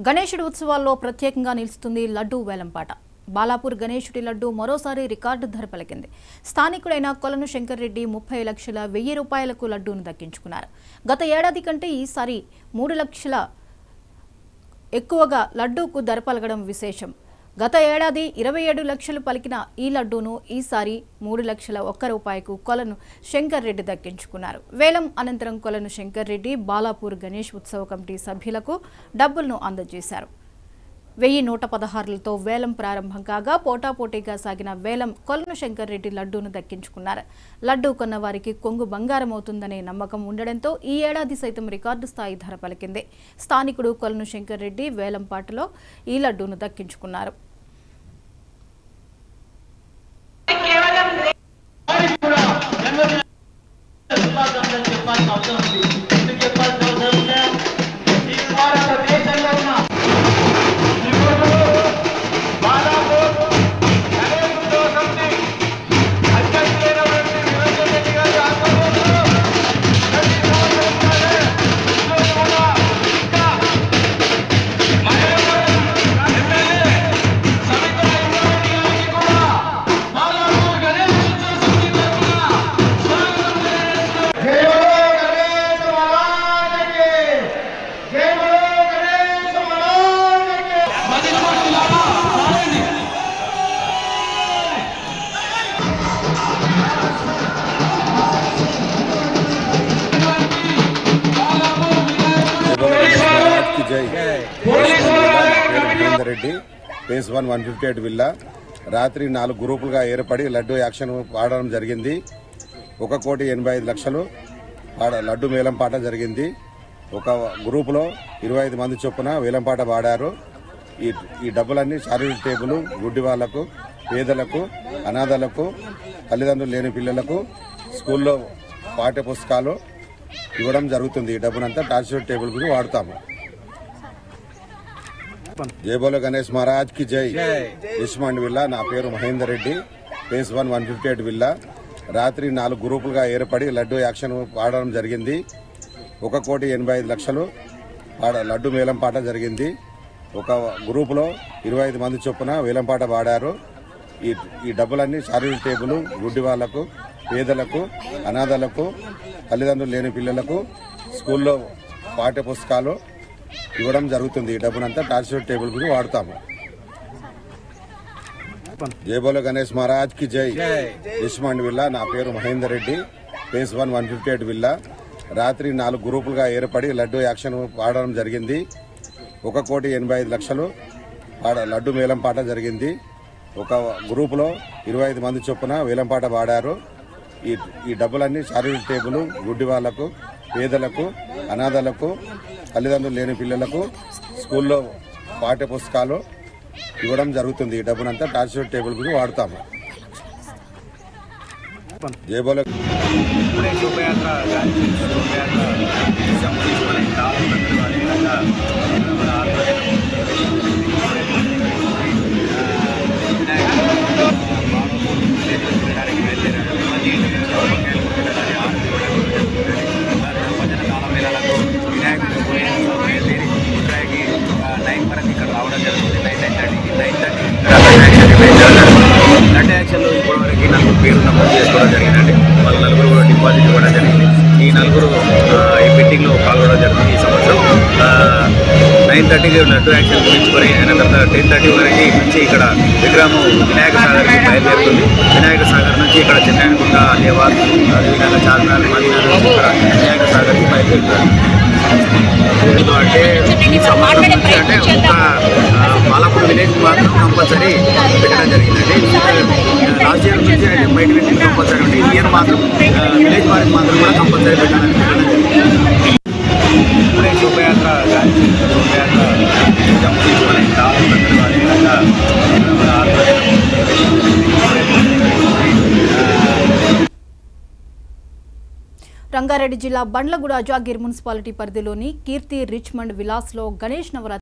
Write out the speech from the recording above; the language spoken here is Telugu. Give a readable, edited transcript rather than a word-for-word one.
గణేశుడి ఉత్సవాల్లో ప్రత్యేకంగా నిలుస్తుంది లడ్డూ వేలంపాట. బాలాపూర్ గణేశుడి లడ్డూ మరోసారి రికార్డు ధర పలికింది. స్థానికుడైన కొలను శంకర్ రెడ్డి 30 లక్షల 1000 రూపాయలకు లడ్డూను దక్కించుకున్నారు. గత ఏడాది కంటే ఈసారి 3 లక్షల ఎక్కువగా లడ్డూకు ధర పలకడం విశేషం. గత ఏడాది 27 లక్షలు పలికిన ఈ లడ్డూను ఈసారి 3 లక్షల 1 రూపాయకు కొలను శంకర్ రెడ్డి దక్కించుకున్నారు. వేలం అనంతరం కొలను శంకర్ రెడ్డి బాలాపూర్ గణేష్ ఉత్సవ కమిటీ సభ్యులకు డబ్బులను అందజేశారు. 1116లతో వేలం ప్రారంభం కాగా పోటాపోటీగా సాగిన వేలం కొలను శంకర్ రెడ్డి లడ్డూను దక్కించుకున్నారు. లడ్డూ కొన్న వారికి కొంగు బంగారం అవుతుందనే నమ్మకం ఉండడంతో ఈ ఏడాది సైతం రికార్డు స్థాయి ధర పలికింది. స్థానికుడు కొలను శంకర్ రెడ్డి వేలం పాటలో ఈ లడ్డూను దక్కించుకున్నారు. రెడ్డి ఫేజ్ 1 158 విల్లా రాత్రి 4 గ్రూపులుగా ఏర్పడి లడ్డూ యాక్షన్ ఆడడం జరిగింది. 1,85,00,000 లడ్డు వేలంపాట జరిగింది. ఒక గ్రూపులో 25 మంది చొప్పున వేలంపాట పాడారు. ఈ డబ్బులన్నీ చారిటీ టేబుల్, గుడ్డి వాళ్లకు, పేదలకు, అనాథలకు, తల్లిదండ్రులు లేని పిల్లలకు స్కూల్లో పాఠ్య పుస్తకాలు ఇవ్వడం జరుగుతుంది. ఈ డబ్బునంతా చారిటీ టేబుల్కి వాడతాము. జై బోలో గణేష్ మహారాజ్ కి జై. రిష్మండ్ విల్లా. నా పేరు మహేందర్ రెడ్డి. ఫేజ్ 1 158 విల్లా రాత్రి 4 గ్రూపులుగా ఏర్పడి లడ్డూ యాక్షన్ ఆడడం జరిగింది. 1,85,00,000 లడ్డు వేలంపాట జరిగింది. ఒక గ్రూపులో 25 మంది చొప్పున వేలంపాట పాడారు. ఈ డబ్బులన్నీ చారిటీ టేబుల్, గుడ్డి వాళ్లకు, పేదలకు, అనాథలకు, తల్లిదండ్రులు లేని పిల్లలకు స్కూల్లో పాఠ్య పుస్తకాలు ఇవ్వడం జరుగుతుంది. ఈ డబ్బునంతా చారిటీ టేబుల్కి వాడతాము. జై బోలో గణేష్ మహారాజ్ కి జై. రిష్మండ్ విల్లా. నా పేరు మహేందర్ రెడ్డి. ఫేజ్ 1 158 విల్లా రాత్రి 4 గ్రూపులుగా ఏర్పడి లడ్డూ యాక్షన్ ఆడడం జరిగింది. 1,85,00,000 లడ్డు వేలంపాట జరిగింది. ఒక గ్రూపులో 25 మంది చొప్పున వేలంపాట పాడారు. ఈ డబ్బులన్నీ చారిటీ టేబుల్, గుడ్డి వాళ్లకు, పేదలకు, అనాథలకు, తల్లిదండ్రులు లేని పిల్లలకు స్కూల్లో పాఠ్య పుస్తకాలు ఇవ్వడం జరుగుతుంది. ఈ డబ్బునంతా చారిటీ టేబుల్కి వాడతాము. జై బోలో. లడ్డు యాక్షన్లో ఇప్పటివరకు 4 పేర్లు నమోదు చేసుకోవడం జరిగిందండి. వాళ్ళ 4 కూడా డిపాజిట్ ఇవ్వడం జరిగింది. ఈ 4 ఈ మీటింగ్లో పాల్గొనడం జరుగుతుంది. ఈ సంవత్సరం 9:30కి లడ్డు యాక్షన్ ముగించుకొని తర్వాత 10:30 వరకు నుంచి ఇక్కడ విగ్రహం వినాయక సాగర్కి బయలుదేరుతుంది. వినాయక సాగర్ నుంచి ఇక్కడ చెన్నైగుంట, అలియాబాద్, అదేవిధంగా చార్మినార్, మదీనార్ నుంచి ఇక్కడ వినాయక సాగర్కి బయలుదేరుతుంది. అంటే ఈ సంవత్సరం నుంచి అంటే ఒక బాలాపూర్ విలేజ్ మాత్రం కంపల్సరీ పెట్టడం జరిగిందండి. లాస్ట్ ఇయర్ నుంచి అంటే బయట వెళ్ళి కంపల్సరీ ఉంటే ఈ ఇయర్ మాత్రం విలేజ్ వారికి మాత్రం కూడా కంపల్సరీ పెట్టడం జరిగింది. ఇప్పుడే శోభయాత్ర రంగారెడ్డి జిల్లా బండ్లగూడ జాగీర్ మున్సిపాలిటీ పరిధిలోని కీర్తి రిచ్మండ్ విలాస్లో గణేష్ నవరాత్రి